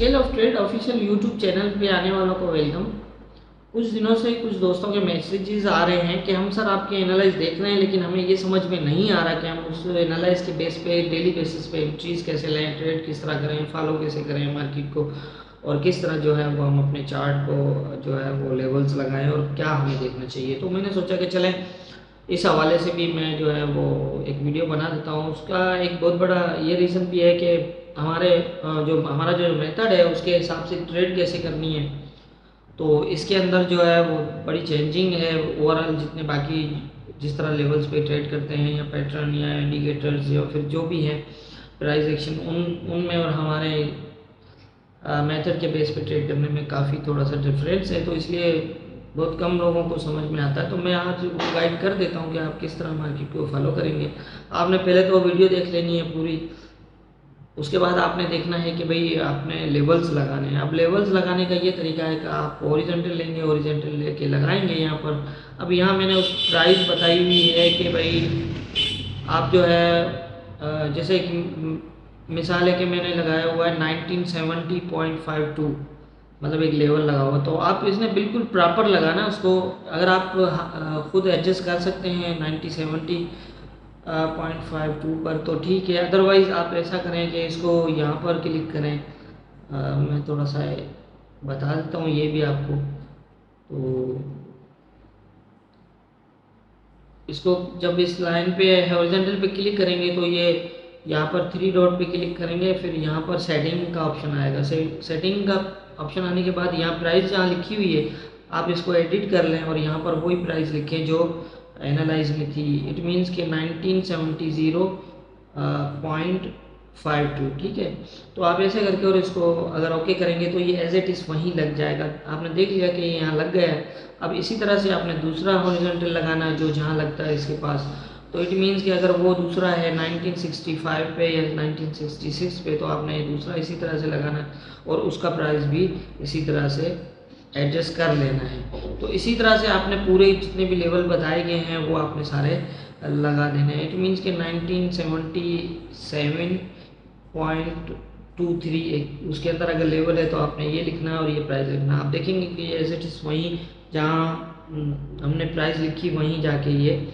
Scale of trade official YouTube channel पे आने वालों को वेलकम। कुछ दिनों से कुछ दोस्तों के मैसेजेस आ रहे हैं कि हम सर आपके एनालाइज देख रहे हैं, लेकिन हमें ये समझ में नहीं आ रहा कि हम उस एनालाइज के बेस पे डेली बेसिस पे एंट्रीज कैसे लें, ट्रेड किस तरह करें, फॉलो कैसे करें मार्केट को, और किस तरह जो है वो हम अपने चार्ट को जो है वो लेवल्स लगाएं और क्या हमें देखना चाहिए। तो मैंने सोचा कि चलें इस हवाले से भी मैं जो है वो एक वीडियो बना देता हूँ। उसका एक बहुत बड़ा ये रीज़न भी है कि हमारा जो मेथड है उसके हिसाब से ट्रेड कैसे करनी है। तो इसके अंदर जो है वो बड़ी चेंजिंग है ओवरऑल, जितने बाकी जिस तरह लेवल्स पे ट्रेड करते हैं या पैटर्न या इंडिकेटर्स या फिर जो भी है प्राइस एक्शन उनमें और हमारे मेथड के बेस पे ट्रेड करने में काफ़ी थोड़ा सा डिफरेंस है। तो इसलिए बहुत कम लोगों को समझ में आता है। तो मैं आज गाइड कर देता हूँ कि आप किस तरह मार्केट को फॉलो करेंगे। आपने पहले तो वीडियो देख लेनी है पूरी, उसके बाद आपने देखना है कि भाई आपने लेवल्स लगाने हैं। अब लेवल्स लगाने का ये तरीका है कि आप ओरिजेंटल लेंगे, ओरिजेंटल लेके लगाएंगे यहाँ पर। अब यहाँ मैंने उस प्राइस बताई हुई है कि भाई आप जो है जैसे कि मिसाल है कि मैंने लगाया हुआ है 1970.52, मतलब एक लेवल लगा हुआ। तो आप इसने बिल्कुल प्रॉपर लगाना उसको। अगर आप खुद एडजस्ट कर सकते हैं 1970.52 पर तो ठीक है, अदरवाइज़ आप ऐसा करें कि इसको यहाँ पर क्लिक करें। मैं थोड़ा सा बता देता हूँ ये भी आपको। तो इसको जब इस लाइन पे हॉरिजॉन्टल पे क्लिक करेंगे तो ये यहाँ पर 3 डॉट पे क्लिक करेंगे, फिर यहाँ पर सेटिंग का ऑप्शन आएगा। सेटिंग का ऑप्शन आने के बाद यहाँ प्राइस जहाँ लिखी हुई है आप इसको एडिट कर लें और यहाँ पर वही प्राइस लिखें जो एनालाइज में थी। इट मीन्स कि 1970.52, ठीक है। तो आप ऐसे करके और इसको अगर ओके करेंगे तो ये एज इट इज़ वहीं लग जाएगा। आपने देख लिया कि यहाँ लग गया है। अब इसी तरह से आपने दूसरा हॉरिजॉन्टल लगाना है जो जहाँ लगता है इसके पास। तो इट मीन्स कि अगर वो दूसरा है 1965 पे या 1966 पे तो आपने दूसरा इसी तरह से लगाना है और उसका प्राइस भी इसी तरह से एडजस्ट कर लेना है। तो इसी तरह से आपने पूरे जितने भी लेवल बताए गए हैं वो आपने सारे लगा देने हैं। इट मीन्स कि 1977.23 उसके अंदर अगर लेवल है तो आपने ये लिखना है और ये प्राइस लिखना है। आप देखेंगे कि एज इट इज़ वहीं जहाँ हमने प्राइस लिखी वहीं जाके ये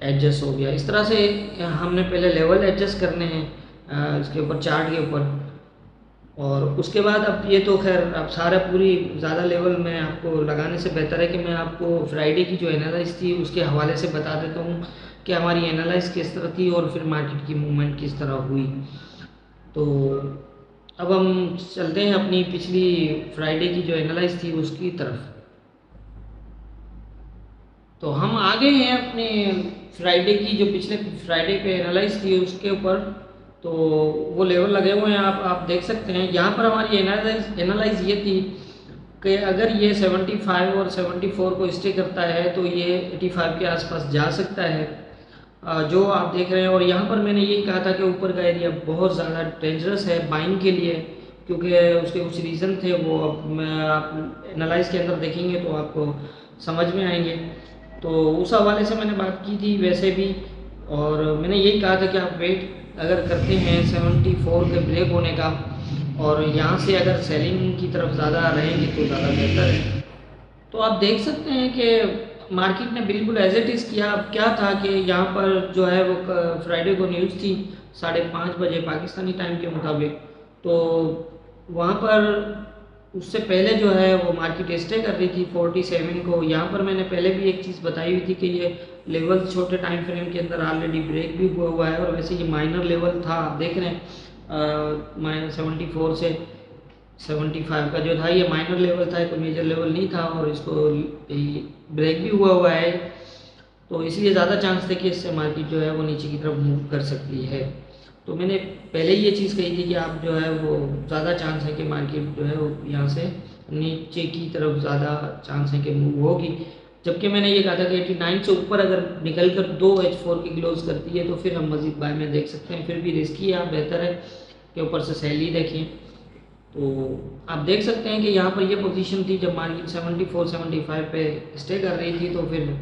एडजस्ट हो गया। इस तरह से हमने पहले लेवल एडजस्ट करने हैं इसके ऊपर, चार्ट के ऊपर, और उसके बाद अब ये तो खैर अब सारा पूरी ज़्यादा लेवल मैं आपको लगाने से बेहतर है कि मैं आपको फ्राइडे की जो एनालाइज थी उसके हवाले से बता देता हूँ कि हमारी एनालाइज किस तरह थी और फिर मार्केट की मूवमेंट किस तरह हुई। तो अब हम चलते हैं अपनी पिछली फ्राइडे की जो एनालाइज थी उसकी तरफ। तो हम आ गए हैं अपने फ्राइडे की जो पिछले फ्राइडे पे एनालाइज थी उसके ऊपर। तो वो लेवल लगे हुए हैं, आप देख सकते हैं। यहाँ पर हमारी एनालाइज ये थी कि अगर ये 75 और 74 को स्टे करता है तो ये 85 के आसपास जा सकता है, जो आप देख रहे हैं। और यहाँ पर मैंने यही कहा था कि ऊपर का एरिया बहुत ज़्यादा डेंजरस है बाइंग के लिए, क्योंकि उसके कुछ रीज़न थे। वो अब आप एनालाइज के अंदर देखेंगे तो आपको समझ में आएंगे। तो उस हवाले से मैंने बात की थी वैसे भी, और मैंने यही कहा था कि आप वेट अगर करते हैं 74 के ब्रेक होने का और यहाँ से अगर सेलिंग की तरफ ज़्यादा रहेंगे तो ज़्यादा बेहतर है। तो आप देख सकते हैं कि मार्केट ने बिल्कुल एज इट इज़ किया। अब क्या था कि यहाँ पर जो है वो फ्राइडे को न्यूज़ थी 5:30 बजे पाकिस्तानी टाइम के मुताबिक। तो वहाँ पर उससे पहले जो है वो मार्केट स्टे कर रही थी 47 को। यहाँ पर मैंने पहले भी एक चीज़ बताई हुई थी कि ये लेवल छोटे टाइम फ्रेम के अंदर ऑलरेडी ब्रेक भी हुआ है, और वैसे ये माइनर लेवल था। आप देख रहे हैं 74 से 75 का जो था ये माइनर लेवल था, कोई मेजर लेवल नहीं था, और इसको ब्रेक भी हुआ है। तो इसलिए ज़्यादा चांस थे कि इससे मार्केट जो है वो नीचे की तरफ मूव कर सकती है। तो मैंने पहले ही ये चीज़ कही थी कि आप जो है वो ज़्यादा चांस है कि मार्केट जो है वो यहाँ से नीचे की तरफ ज़्यादा चांस है कि मूव होगी। जबकि मैंने ये कहा था कि 89 से ऊपर अगर निकल कर 2H4 की क्लोज करती है तो फिर हम मज़ीद बाय में देख सकते हैं। फिर भी रिस्की है, आप बेहतर है कि ऊपर से सेल ही देखें। तो आप देख सकते हैं कि यहाँ पर ये पोजीशन थी जब मार्केट 74-75 पे स्टे कर रही थी। तो फिर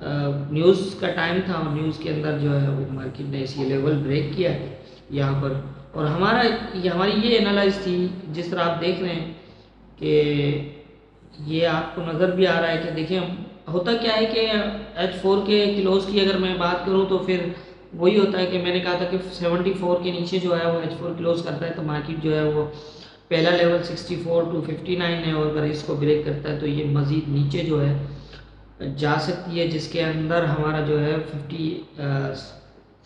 न्यूज़ का टाइम था और न्यूज़ के अंदर जो है वो मार्केट ने इसी लेवल ब्रेक किया है। यहाँ पर। और हमारी ये एनालाइज थी, जिस तरह आप देख रहे हैं कि ये आपको नज़र भी आ रहा है कि देखिए होता क्या है कि H4 के किलोज की अगर मैं बात करूँ तो फिर वही होता है कि मैंने कहा था कि 74 के नीचे जो है वो H4 क्लोज करता है तो मार्केट जो है वो पहला लेवल 64 टू 59 है, और अगर इसको ब्रेक करता है तो ये मज़ीद नीचे जो है जा सकती है, जिसके अंदर हमारा जो है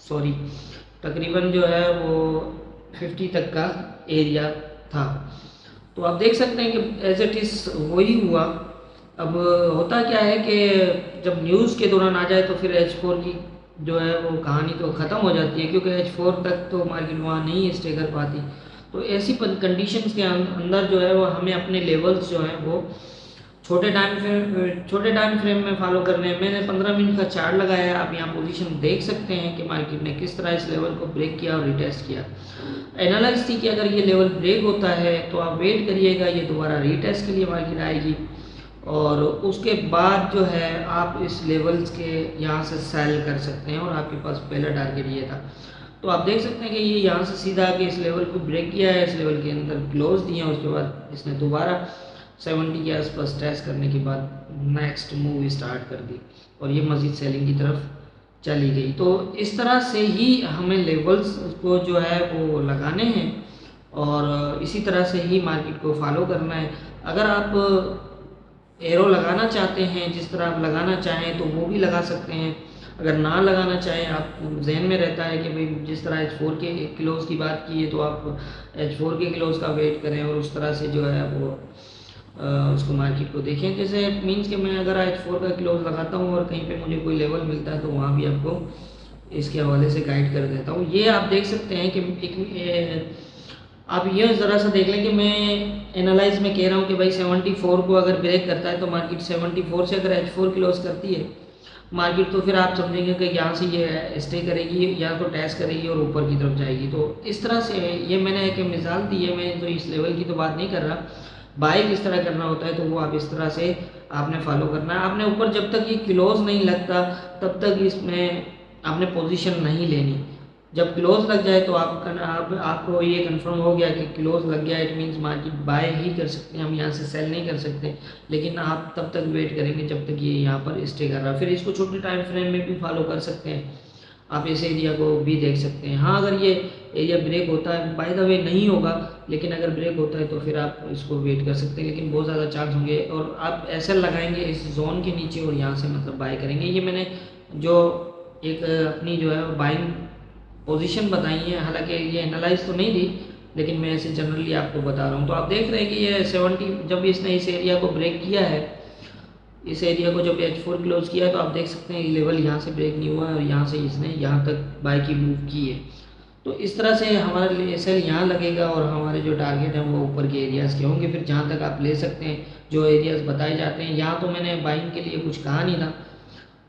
50 तकरीबन जो है वो 50 तक का एरिया था। तो आप देख सकते हैं कि एज इट इज़ वही हुआ। अब होता क्या है कि जब न्यूज़ के दौरान आ जाए तो फिर H4 की जो है वो कहानी तो ख़त्म हो जाती है, क्योंकि H4 तक तो मार्केट वहाँ नहीं स्टे कर पाती। तो ऐसी कंडीशंस के अंदर जो है वो हमें अपने लेवल्स जो हैं वो छोटे टाइम फ्रेम में फॉलो करने हैं। मैंने 15 मिनट का चार्ट लगाया है, आप यहाँ पोजीशन देख सकते हैं कि मार्केट ने किस तरह इस लेवल को ब्रेक किया और रिटेस्ट किया। एनालाइज थी कि अगर ये लेवल ब्रेक होता है तो आप वेट करिएगा, ये दोबारा रिटेस्ट के लिए मार्केट आएगी और उसके बाद जो है आप इस लेवल्स के यहाँ से सेल कर सकते हैं, और आपके पास पहला टारगेट ये था। तो आप देख सकते हैं कि ये यहाँ से सीधा आके इस लेवल को ब्रेक किया है, इस लेवल के अंदर क्लोज दिया, उसके बाद इसने दोबारा 70 के आसपास टेस्ट करने के बाद नेक्स्ट मूव स्टार्ट कर दी और ये मज़ीद सेलिंग की तरफ चली गई। तो इस तरह से ही हमें लेवल्स को जो है वो लगाने हैं और इसी तरह से ही मार्केट को फॉलो करना है। अगर आप एरो लगाना चाहते हैं, जिस तरह आप लगाना चाहें तो वो भी लगा सकते हैं। अगर ना लगाना चाहें, आप जहन में रहता है कि भाई जिस तरह H4 के क्लोज की बात की है तो आप H4 के क्लोज का वेट करें और उस तरह से जो है वो उसको मार्केट को देखें। जैसे मीन्स कि मैं अगर H4 का क्लोज लगाता हूँ और कहीं पे मुझे कोई लेवल मिलता है तो वहाँ भी आपको इसके हवाले से गाइड कर देता हूँ। ये आप देख सकते हैं कि आप ये ज़रा सा देख लें कि मैं एनालाइज में कह रहा हूँ कि भाई 74 को अगर ब्रेक करता है तो मार्केट 74 से अगर H4 क्लोज करती है मार्केट, तो फिर आप समझेंगे कि यहाँ से ये स्टे करेगी या तो टेस्ट करेगी और ऊपर की तरफ जाएगी। तो इस तरह से ये मैंने एक मिसाल दी है, मैं तो इस लेवल की तो बात नहीं कर रहा। बाय किस तरह करना होता है तो वो आप इस तरह से आपने फॉलो करना है। आपने ऊपर जब तक ये क्लोज नहीं लगता तब तक इसमें आपने पोजीशन नहीं लेनी। जब क्लोज लग जाए तो आपको ये कंफर्म हो गया कि क्लोज लग गया, इट मींस मार्केट बाय ही कर सकते हैं, हम यहाँ से सेल नहीं कर सकते। लेकिन आप तब तक वेट करेंगे जब तक ये यहाँ पर स्टे कर रहा है। फिर इसको छोटे टाइम फ्रेम में भी फॉलो कर सकते हैं, आप इस एरिया को भी देख सकते हैं। हाँ, अगर ये एरिया ब्रेक होता है, बाय द वे नहीं होगा, लेकिन अगर ब्रेक होता है तो फिर आप इसको वेट कर सकते हैं, लेकिन बहुत ज़्यादा चांस होंगे। और आप ऐसा लगाएंगे इस जोन के नीचे और यहाँ से मतलब बाय करेंगे। ये मैंने जो एक अपनी जो है बाइंग पोजीशन बताई है, हालांकि ये एनालाइज तो नहीं थी, लेकिन मैं ऐसे जनरली आपको बता रहा हूँ। तो आप देख रहे हैं कि ये 70 जब इसने इस एरिया को ब्रेक किया है, इस एरिया को जब H4 क्लोज किया है तो आप देख सकते हैं ये लेवल यहाँ से ब्रेक नहीं हुआ है और यहाँ से इसने यहाँ तक बाय की मूव की है। तो इस तरह से हमारा सेल यहाँ लगेगा और हमारे जो टारगेट हैं वो ऊपर के एरियाज़ के होंगे। फिर जहाँ तक आप ले सकते हैं जो एरियाज़ बताए जाते हैं। यहाँ तो मैंने बाइंग के लिए कुछ कहा नहीं था,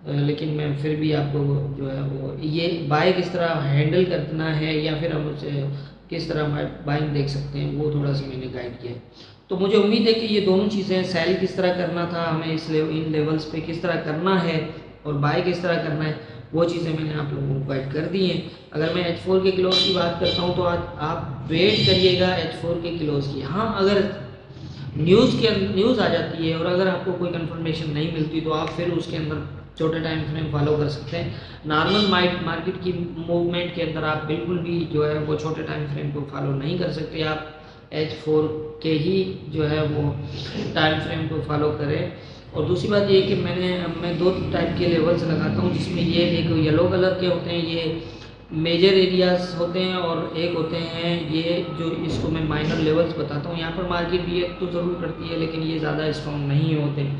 लेकिन मैं फिर भी आपको जो है वो ये बाय किस तरह हैंडल करना है या फिर हम उसे किस तरह बाइंग देख सकते हैं वो थोड़ा सा मैंने गाइड किया है। तो मुझे उम्मीद है कि ये दोनों चीज़ें, सेल किस तरह करना था हमें इन लेवल्स पे किस तरह करना है और बाय किस तरह करना है, वो चीज़ें मैंने आप लोगों को गाइड कर दी हैं। अगर मैं H4 के क्लोज की बात करता हूँ तो आज आप वेट करिएगा H4 के क्लोज की। हाँ, अगर न्यूज़ आ जाती है और अगर आपको कोई कंफर्मेशन नहीं मिलती तो आप फिर उसके अंदर छोटे टाइम फ्रेम फॉलो कर सकते हैं। नॉर्मल मार्केट की मूवमेंट के अंदर आप बिल्कुल भी जो है वो छोटे टाइम फ्रेम को फॉलो नहीं कर सकते। आप H4 के ही जो है वो टाइम फ्रेम को फॉलो करें। और दूसरी बात ये कि मैं दो टाइप के लेवल्स लगाता हूँ, जिसमें ये एक येलो कलर के होते हैं, ये मेजर एरियाज होते हैं, और एक होते हैं ये जो इसको मैं माइनर लेवल्स बताता हूँ। यहाँ पर मार्केट रिएक्ट तो ज़रूर करती है लेकिन ये ज़्यादा स्ट्रॉन्ग नहीं होते।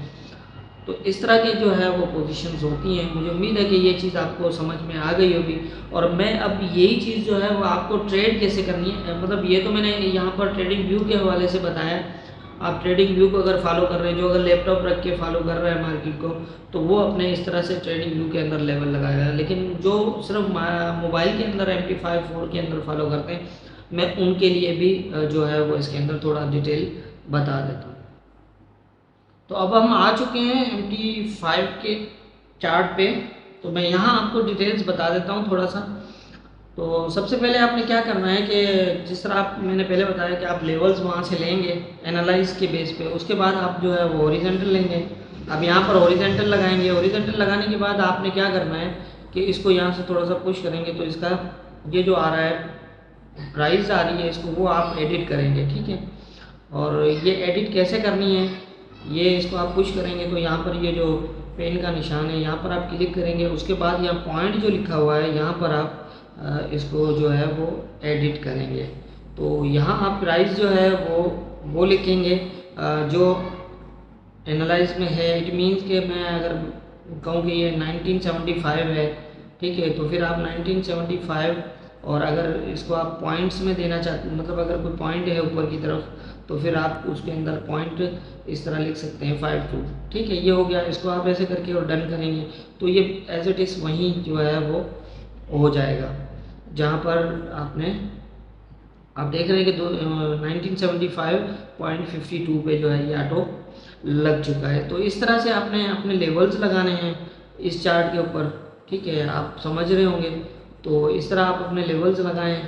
तो इस तरह की जो है वो पोजीशंस होती हैं। मुझे उम्मीद है कि ये चीज़ आपको समझ में आ गई होगी। और मैं अब यही चीज़ जो है वो आपको ट्रेड कैसे करनी है, मतलब ये तो मैंने यहाँ पर ट्रेडिंग व्यू के हवाले से बताया। आप ट्रेडिंग व्यू को अगर फॉलो कर रहे हैं, जो अगर लैपटॉप रख के फॉलो कर रहा है मार्केट को, तो वो अपने इस तरह से ट्रेडिंग व्यू के अंदर लेवल लगाएगा। लेकिन जो सिर्फ मोबाइल के अंदर MT54 के अंदर फॉलो करते हैं, मैं उनके लिए भी जो है वो इसके अंदर थोड़ा डिटेल बता देता हूँ। तो अब हम आ चुके हैं MT5 के चार्ट पे। तो मैं यहाँ आपको डिटेल्स बता देता हूँ थोड़ा सा। तो सबसे पहले आपने क्या करना है कि जिस तरह आप मैंने पहले बताया कि आप लेवल्स वहाँ से लेंगे एनालाइज के बेस पे, उसके बाद आप जो है वो ओरिजेंटल लेंगे। अब यहाँ पर ओरिजेंटल लगाएंगे, ओरिजेंटल लगाने के बाद आपने क्या करना है कि इसको यहाँ से थोड़ा सा पुश करेंगे तो इसका ये जो आ रहा है प्राइस आ रही है, इसको वो आप एडिट करेंगे, ठीक है। और ये एडिट कैसे करनी है, ये इसको आप पुश करेंगे तो यहाँ पर ये जो पेन का निशान है यहाँ पर आप क्लिक करेंगे, उसके बाद यहाँ पॉइंट जो लिखा हुआ है यहाँ पर आप इसको जो है वो एडिट करेंगे। तो यहाँ आप प्राइस जो है वो लिखेंगे जो एनालाइज में है। इट मीन्स कि मैं अगर कहूँ कि ये 1975 है, ठीक है, तो फिर आप 1975, और अगर इसको आप पॉइंट्स में देना चाहते मतलब अगर कोई पॉइंट है ऊपर की तरफ तो फिर आप उसके अंदर पॉइंट इस तरह लिख सकते हैं 52, ठीक है, ये हो गया। इसको आप ऐसे करके और डन करेंगे तो ये एज इट इज़ वहीं जो है वो हो जाएगा जहाँ पर आपने आप देख रहे हैं कि 1975.52 पे जो है ये ऑटो लग चुका है। तो इस तरह से आपने अपने लेवल्स लगाने हैं इस चार्ट के ऊपर, ठीक है, आप समझ रहे होंगे। तो इस तरह आप अपने लेवल्स लगाएं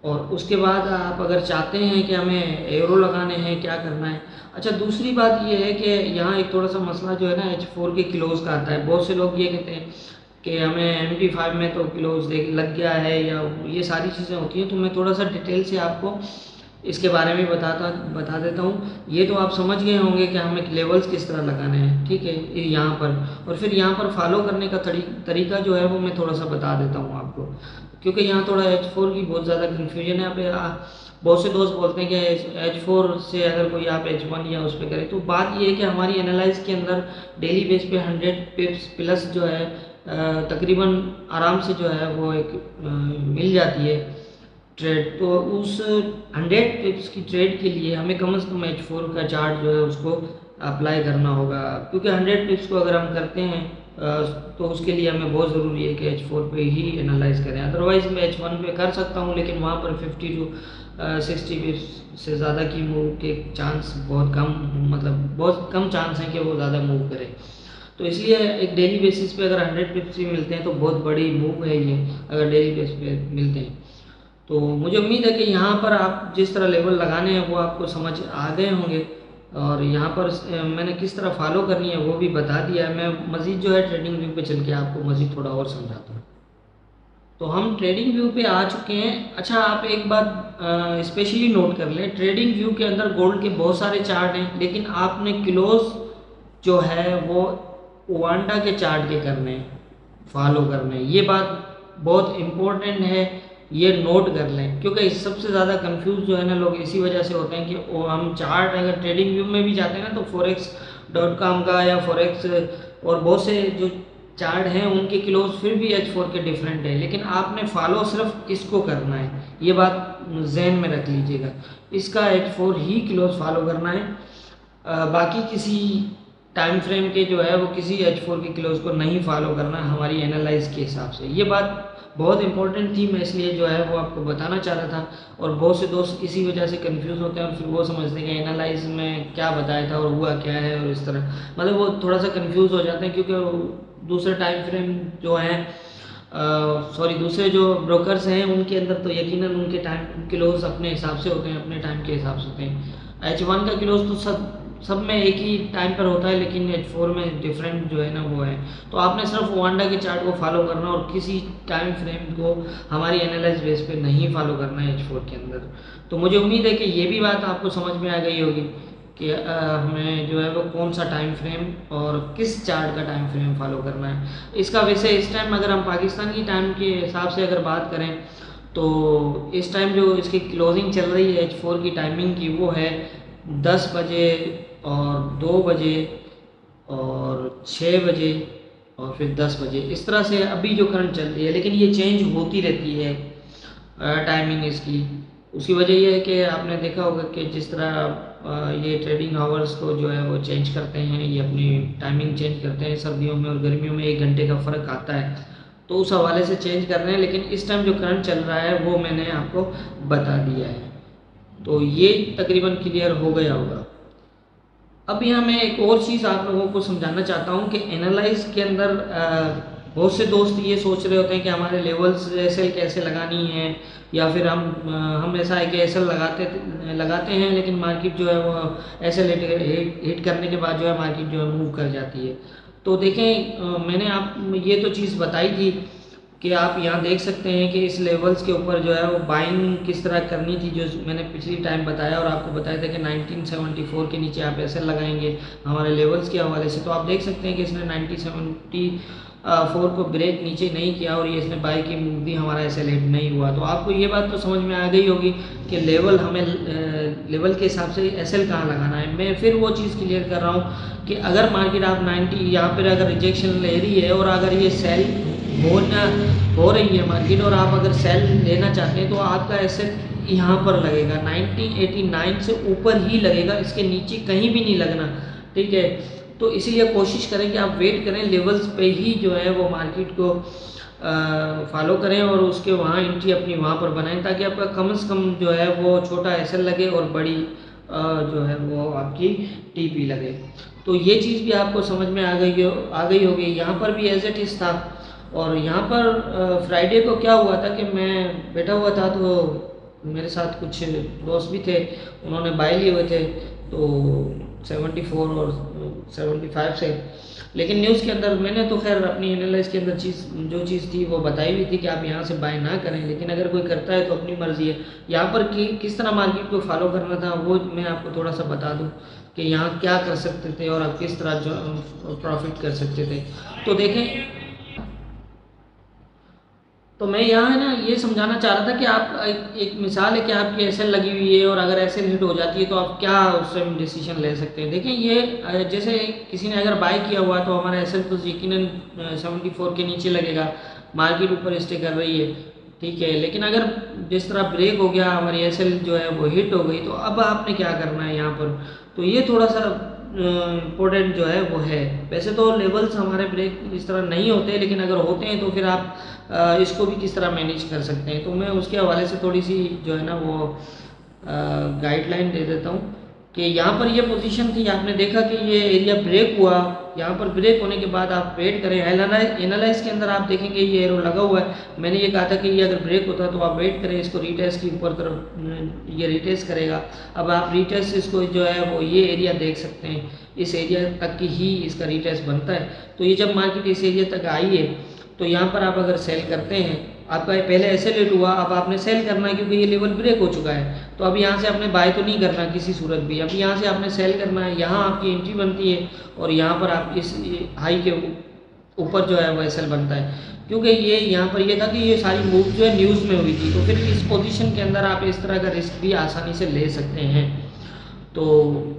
और उसके बाद आप अगर चाहते हैं कि हमें एरो लगाने हैं, क्या करना है। अच्छा, दूसरी बात ये है कि यहाँ एक थोड़ा सा मसला जो है ना H4 के किलोज़ का आता है। बहुत से लोग ये कहते हैं कि हमें MT5 में तो किलोज़ देख लग गया है, या ये सारी चीज़ें होती हैं। तो मैं थोड़ा सा डिटेल से आपको इसके बारे में बता देता हूँ। ये तो आप समझ गए होंगे कि हमें लेवल्स किस तरह लगाने हैं, ठीक है, यहाँ पर। और फिर यहाँ पर फॉलो करने का तरीका जो है वो मैं थोड़ा सा बता देता हूँ आपको, क्योंकि यहाँ थोड़ा H4 की बहुत ज़्यादा कन्फ्यूजन है। आप बहुत से दोस्त बोलते हैं कि H4 से अगर कोई आप H1 या उस पर करें। तो बात ये है कि हमारी एनालाइज के अंदर डेली बेस पे 100 पिप्स प्लस जो है तकरीबन आराम से जो है वो एक मिल जाती है ट्रेड। तो उस 100 पिप्स की ट्रेड के लिए हमें कम से कम H4 का चार्ट जो है उसको अप्लाई करना होगा, क्योंकि 100 पिप्स को अगर हम करते हैं तो उसके लिए हमें बहुत ज़रूरी है कि H4 पे ही एनालाइज करें। अदरवाइज़ मैं H1 पे कर सकता हूँ, लेकिन वहाँ पर 50 to 60 पिप्स से ज़्यादा की मूव के चांस बहुत कम, मतलब बहुत कम चांस हैं कि वो ज़्यादा मूव करे। तो इसलिए एक डेली बेसिस पे अगर 100 पिप्स भी मिलते हैं तो बहुत बड़ी मूव है ये, अगर डेली बेस पे मिलते हैं। तो मुझे उम्मीद है कि यहाँ पर आप जिस तरह लेवल लगाने हैं वो आपको समझ आ गए होंगे, और यहाँ पर मैंने किस तरह फॉलो करनी है वो भी बता दिया है। मैं मज़ीद जो है ट्रेडिंग व्यू पे चल के आपको मज़ीद थोड़ा और समझाता हूँ। तो हम ट्रेडिंग व्यू पे आ चुके हैं। अच्छा, आप एक बात स्पेशली नोट कर लें, ट्रेडिंग व्यू के अंदर गोल्ड के बहुत सारे चार्ट हैं, लेकिन आपने किलोज जो है वो ओवांडा के चार्ट के करने फॉलो करने। ये बात बहुत इम्पोर्टेंट है, ये नोट कर लें, क्योंकि सबसे ज़्यादा कंफ्यूज जो है ना लोग इसी वजह से होते हैं कि हम चार्ट अगर ट्रेडिंग व्यू में भी जाते हैं ना तो forex.com का या forex और बहुत से जो चार्ट हैं उनके क्लोज फिर भी H4 के डिफरेंट है, लेकिन आपने फॉलो सिर्फ किसको करना है, ये बात जहन में रख लीजिएगा। इसका H4 ही क्लोज फॉलो करना है, बाकी किसी टाइम फ्रेम के जो है वो किसी H4 की क्लोज को नहीं फॉलो करना है हमारी एनालाइज के हिसाब से। ये बात बहुत इंपॉर्टेंट थी, मैं इसलिए जो है वो आपको बताना चाह रहा था। और बहुत से दोस्त इसी वजह से कंफ्यूज होते हैं और फिर वो समझते हैं कि एनालाइज में क्या बताया था और हुआ क्या है, और इस तरह मतलब वो थोड़ा सा कंफ्यूज हो जाते हैं, क्योंकि दूसरे टाइम फ्रेम जो हैं दूसरे जो ब्रोकर्स हैं उनके अंदर तो यकीनन उनके टाइम क्लोज अपने हिसाब से होते हैं, अपने टाइम के हिसाब से होते हैं। H1 का क्लोज तो सब में एक ही टाइम पर होता है, लेकिन H4 में डिफरेंट जो है ना वो है। तो आपने सिर्फ ओवांडा के चार्ट को फॉलो करना और किसी टाइम फ्रेम को हमारी एनालाइज बेस पे नहीं फॉलो करना है H4 के अंदर। तो मुझे उम्मीद है कि ये भी बात आपको समझ में आ गई होगी कि हमें जो है वो कौन सा टाइम फ्रेम और किस चार्ट का टाइम फ्रेम फॉलो करना है। इसका वैसे इस टाइम अगर हम पाकिस्तान की टाइम के हिसाब से अगर बात करें तो इस टाइम जो इसकी क्लोजिंग चल रही है H4 की टाइमिंग की वो है 10 बजे और 2 बजे और 6 बजे और फिर 10 बजे, इस तरह से अभी जो करंट चल रही है। लेकिन ये चेंज होती रहती है टाइमिंग इसकी। उसकी वजह ये है कि आपने देखा होगा कि जिस तरह ये ट्रेडिंग आवर्स को जो है वो चेंज करते हैं, ये अपनी टाइमिंग चेंज करते हैं, सर्दियों में और गर्मियों में 1 घंटे का फ़र्क आता है, तो उस हवाले से चेंज कर रहे हैं। लेकिन इस टाइम जो करंट चल रहा है वो मैंने आपको बता दिया है, तो ये तकरीबन क्लियर हो गया होगा। अब यहाँ मैं एक और चीज़ आप लोगों को समझाना चाहता हूँ कि एनालाइज के अंदर बहुत से दोस्त ये सोच रहे होते हैं कि हमारे लेवल्स एसएल कैसे लगानी है, या फिर हम ऐसा है कि एसएल लगाते हैं लेकिन मार्केट जो है वो एसएल हिट करने के बाद जो है मार्केट जो है मूव कर जाती है। तो देखें, मैंने आप ये तो चीज़ बताई थी कि आप यहाँ देख सकते हैं कि इस लेवल्स के ऊपर जो है वो बाइंग किस तरह करनी थी, जो मैंने पिछली टाइम बताया और आपको बताया था कि 1974 के नीचे आप ऐसे लगाएंगे हमारे लेवल्स के हवाले से। तो आप देख सकते हैं कि इसने 1974 को ब्रेक नीचे नहीं किया और ये इसने बाई की मूव दी, हमारा ऐसे लेट नहीं हुआ। तो आपको ये बात तो समझ में आ गई होगी कि लेवल लेवल के हिसाब से एसएल कहाँ लगाना है। मैं फिर वो चीज़ क्लियर कर रहा हूँ कि अगर मार्केट आप 90 यहाँ पर अगर रिजेक्शन ले रही है और अगर ये सेल हो रही है मार्केट और आप अगर सेल लेना चाहते हैं तो आपका एसेट यहाँ पर लगेगा 1989 से ऊपर ही लगेगा, इसके नीचे कहीं भी नहीं लगना, ठीक है। तो इसीलिए कोशिश करें कि आप वेट करें, लेवल्स पे ही जो है वो मार्केट को फॉलो करें और उसके वहाँ एंट्री अपनी वहाँ पर बनाएं, ताकि आपका कम से कम जो है वो छोटा एसएल लगे और बड़ी जो है वो आपकी टीपी लगे। तो ये चीज़ भी आपको समझ में आ गई होगी। यहाँ पर भी एज इट इज़ था। और यहाँ पर फ्राइडे को क्या हुआ था कि मैं बैठा हुआ था तो मेरे साथ कुछ दोस्त भी थे, उन्होंने बाय लिए हुए थे तो 74 और 75 से। लेकिन न्यूज़ के अंदर मैंने तो खैर अपनी एनालिसिस के अंदर जो चीज़ थी वो बताई हुई थी कि आप यहाँ से बाय ना करें, लेकिन अगर कोई करता है तो अपनी मर्ज़ी है। यहाँ पर किस तरह मार्केट को फॉलो करना था वो मैं आपको थोड़ा सा बता दूँ कि यहाँ क्या कर सकते थे और आप किस तरह जो प्रॉफिट कर सकते थे। तो देखें, तो मैं यहाँ है ना ये समझाना चाह रहा था कि आप एक मिसाल है कि आपकी एसएल लगी हुई है और अगर एसएल हिट हो जाती है तो आप क्या उस टाइम डिसीजन ले सकते हैं। देखिए, ये जैसे किसी ने अगर बाय किया हुआ तो हमारा एसएल तो यकीनन 74 के नीचे लगेगा, मार्केट ऊपर स्टे कर रही है, ठीक है। लेकिन अगर जिस तरह ब्रेक हो गया, हमारी एसएल जो है वो हिट हो गई, तो अब आपने क्या करना है यहाँ पर। तो ये थोड़ा सा इम्पोर्टेंट जो है वो है। वैसे तो लेवल्स हमारे ब्रेक इस तरह नहीं होते, लेकिन अगर होते हैं तो फिर आप इसको भी किस तरह मैनेज कर सकते हैं। तो मैं उसके हवाले से थोड़ी सी जो है ना वो गाइडलाइन दे देता हूँ कि यहाँ पर ये पोजीशन थी, आपने देखा कि ये एरिया ब्रेक हुआ, यहाँ पर ब्रेक होने के बाद आप वेट करें। एनालाइज के अंदर आप देखेंगे ये एरो लगा हुआ है, मैंने ये कहा था कि ये अगर ब्रेक होता तो आप वेट करें, इसको रीटेस्ट की ऊपर तरफ ये रीटेस्ट करेगा। अब आप रीटेस्ट इसको जो है वो ये एरिया देख सकते हैं, इस एरिया तक की ही इसका रीटेस्ट बनता है। तो ये जब मार्केट इस एरिया तक आई है तो यहाँ पर आप अगर सेल करते हैं, आपका पहले ऐसे लेट हुआ, अब आपने सेल करना है क्योंकि ये लेवल ब्रेक हो चुका है। तो अब यहाँ से आपने बाय तो नहीं करना किसी सूरत भी, अब यहाँ से आपने सेल करना है, यहाँ आपकी एंट्री बनती है और यहाँ पर आप इस हाई के ऊपर जो है वो एसएल बनता है। क्योंकि ये यहाँ पर ये था कि ये सारी मूव जो है न्यूज़ में हुई थी, तो फिर इस पोजीशन के अंदर आप इस तरह का रिस्क भी आसानी से ले सकते हैं। तो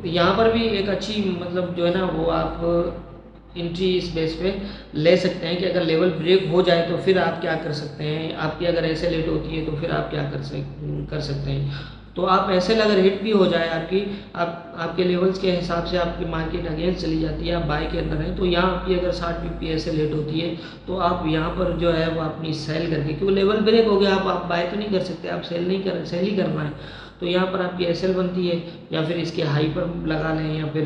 यहाँ पर भी एक अच्छी मतलब जो है ना वो आप एंट्री इस बेस पे ले सकते हैं कि अगर लेवल ब्रेक हो जाए तो फिर आप क्या कर सकते हैं, आपकी अगर ऐसे लेट होती है तो फिर आप क्या कर सकते हैं। तो आप ऐसे अगर हिट भी हो जाए आपके लेवल्स के हिसाब से आपकी मार्केट अगेंस्ट चली जाती है, आप बाय के अंदर हैं, तो यहाँ आपकी अगर 60 पीपी ऐसे लेट होती है तो आप यहाँ पर जो है वो अपनी सेल करके, क्योंकि लेवल ब्रेक हो गया, आप बाय तो नहीं कर सकते, आप सेल ही करना है। तो यहाँ पर आपकी एसएल बनती है, या फिर इसके हाई पर लगा लें, या फिर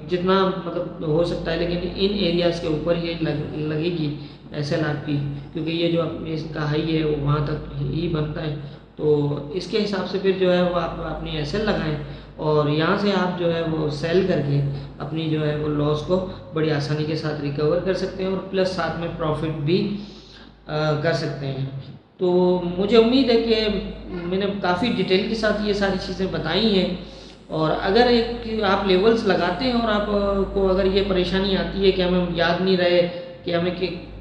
जितना मतलब हो सकता है, लेकिन इन एरियाज़ के ऊपर ये लगेगी एसएल आपकी, क्योंकि ये जो इसका हाई है वो वहाँ तक ही बनता है। तो इसके हिसाब से फिर जो है वो आप अपनी एसएल लगाएं और यहाँ से आप जो है वो सेल करके अपनी जो है वो लॉस को बड़ी आसानी के साथ रिकवर कर सकते हैं और प्लस साथ में प्रॉफिट भी कर सकते हैं। तो मुझे उम्मीद है कि मैंने काफ़ी डिटेल के साथ ये सारी चीज़ें बताई हैं। और अगर एक आप लेवल्स लगाते हैं और आपको अगर ये परेशानी आती है कि हमें याद नहीं रहे कि हमें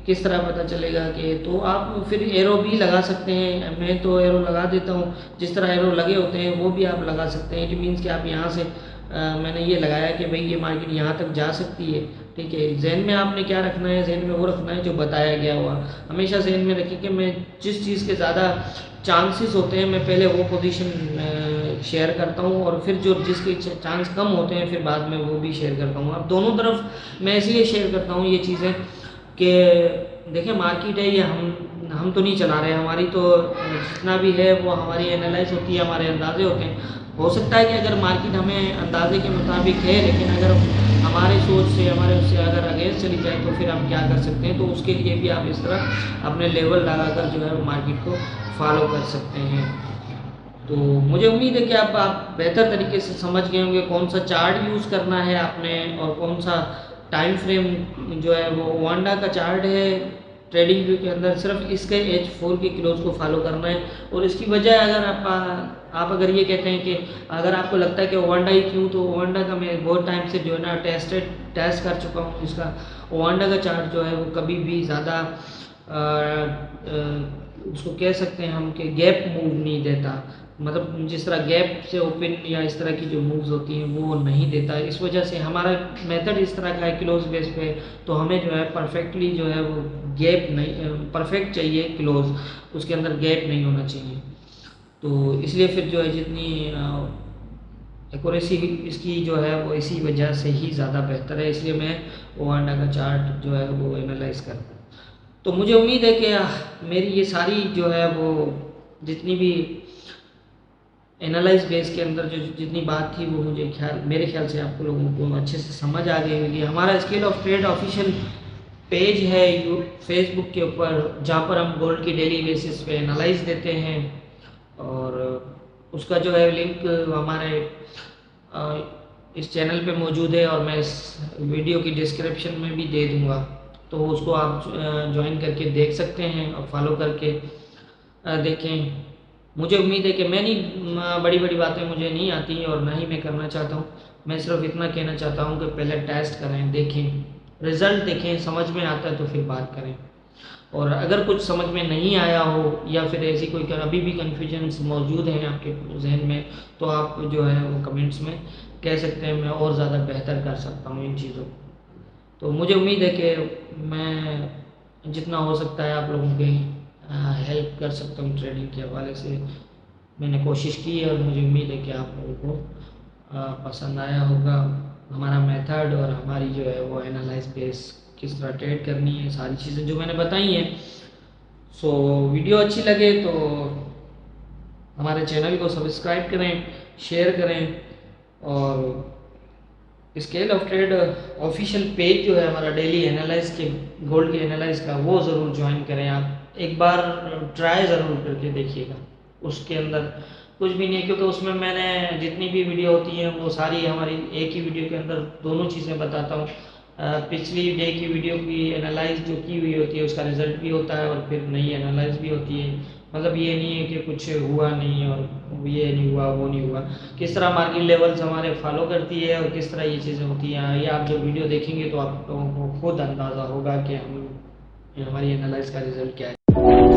किस तरह पता चलेगा कि, तो आप फिर एरो भी लगा सकते हैं। मैं तो एरो लगा देता हूँ, जिस तरह एरो लगे होते हैं वो भी आप लगा सकते हैं। इट मीन्स कि आप यहाँ से मैंने ये लगाया कि भाई ये मार्केट यहाँ तक जा सकती है, ठीक है। जहन में आपने क्या रखना है, जहन में वो रखना है जो बताया गया हुआ। हमेशा जहन में रखिए कि मैं जिस चीज़ के ज़्यादा चांसेस होते हैं मैं पहले वो पोजीशन शेयर करता हूँ और फिर जो जिसके चांस कम होते हैं फिर बाद में वो भी शेयर करता हूँ। अब दोनों तरफ मैं इसलिए शेयर करता हूँ ये चीज़ें कि देखिए मार्केट है, ये हम तो नहीं चला रहे, हमारी तो जितना भी है वो हमारी एनालाइज होती है, हमारे अंदाजे होते हैं। हो सकता है कि अगर मार्केट हमें अंदाजे के मुताबिक है, लेकिन अगर हमारे सोच से हमारे उससे अगर अगेंस्ट चली जाए तो फिर हम क्या कर सकते हैं। तो उसके लिए भी आप इस तरह अपने लेवल लगाकर जो है वो मार्केट को फॉलो कर सकते हैं। तो मुझे उम्मीद है कि आप बेहतर तरीके से समझ गए होंगे कौन सा चार्ट यूज़ करना है आपने और कौन सा टाइम फ्रेम जो है वो वांडा का चार्ट है ट्रेडिंग व्यू के अंदर सिर्फ इसके H4 के क्लोज को फॉलो करना है। और इसकी वजह अगर आप अगर ये कहते हैं कि अगर आपको लगता है कि ओवांडा ही क्यों, तो ओवांडा का मैं बहुत टाइम से जो है ना टेस्ट कर चुका हूँ। इसका ओवांडा का चार्ट जो है वो कभी भी ज़्यादा उसको कह सकते हैं हम कि गैप मूव नहीं देता, मतलब जिस तरह गैप से ओपन या इस तरह की जो मूव्स होती हैं वो नहीं देता। इस वजह से हमारा मेथड इस तरह का है क्लोज बेस पे, तो हमें जो है परफेक्टली जो है वो गैप नहीं, परफेक्ट चाहिए क्लोज, उसके अंदर गैप नहीं होना चाहिए। तो इसलिए फिर जो है जितनी एक्यूरेसी इसकी जो है वो इसी वजह से ही ज़्यादा बेहतर है, इसलिए मैं ओवांडा का चार्ट जो है वो एनालाइज करता हूँ। तो मुझे उम्मीद है कि मेरी ये सारी जो है वो जितनी भी एनालाइज बेस के अंदर जो जितनी बात थी वो मेरे ख्याल से आपको लोगों को अच्छे से समझ आ गई होगी। हमारा scale of trade official page है फेसबुक के ऊपर, जहाँ पर हम गोल्ड की डेली बेसिस पे एनालाइज देते हैं, और उसका जो है लिंक हमारे इस चैनल पे मौजूद है और मैं इस वीडियो की डिस्क्रिप्शन में भी दे दूँगा, तो उसको आप ज्वाइन करके देख सकते हैं और फॉलो करके देखें। मुझे उम्मीद है कि मैं नहीं बड़ी बड़ी बातें मुझे नहीं आती और ना ही मैं करना चाहता हूँ। मैं सिर्फ इतना कहना चाहता हूँ कि पहले टेस्ट करें, देखें, रिज़ल्ट देखें, समझ में आता है तो फिर बात करें। और अगर कुछ समझ में नहीं आया हो या फिर ऐसी कोई अभी भी कन्फ्यूजन्स मौजूद हैं आपके जहन में, तो आप जो है वो कमेंट्स में कह सकते हैं, मैं और ज़्यादा बेहतर कर सकता हूँ इन चीज़ों को। तो मुझे उम्मीद है कि मैं जितना हो सकता है आप लोगों की हेल्प कर सकता हूँ ट्रेडिंग के हवाले से। मैंने कोशिश की है और मुझे उम्मीद है कि आप लोगों को पसंद आया होगा हमारा मेथड और हमारी जो है वो एनालाइज बेस किस तरह ट्रेड करनी है, सारी चीज़ें जो मैंने बताई हैं। सो वीडियो अच्छी लगे तो हमारे चैनल को सब्सक्राइब करें, शेयर करें, और scale of trade official page जो है हमारा डेली एनालाइज के गोल्ड के एनालाइज का, वो ज़रूर ज्वाइन करें। आप एक बार ट्राई ज़रूर करके देखिएगा। उसके अंदर कुछ भी नहीं, क्योंकि उसमें मैंने जितनी भी वीडियो होती हैं वो सारी हमारी एक ही वीडियो के अंदर दोनों चीज़ें बताता हूँ। पिछली डे की वीडियो की एनालाइज जो की हुई होती है उसका रिज़ल्ट भी होता है और फिर नई एनालाइज भी होती है। मतलब ये नहीं है कि कुछ हुआ नहीं और ये नहीं हुआ वो नहीं हुआ, किस तरह मार्केट लेवल्स हमारे फॉलो करती है और किस तरह ये चीज़ें होती हैं, ये आप जब वीडियो देखेंगे तो आप लोगों को खुद अंदाज़ा होगा कि हमारी एनालाइज का रिज़ल्ट क्या है।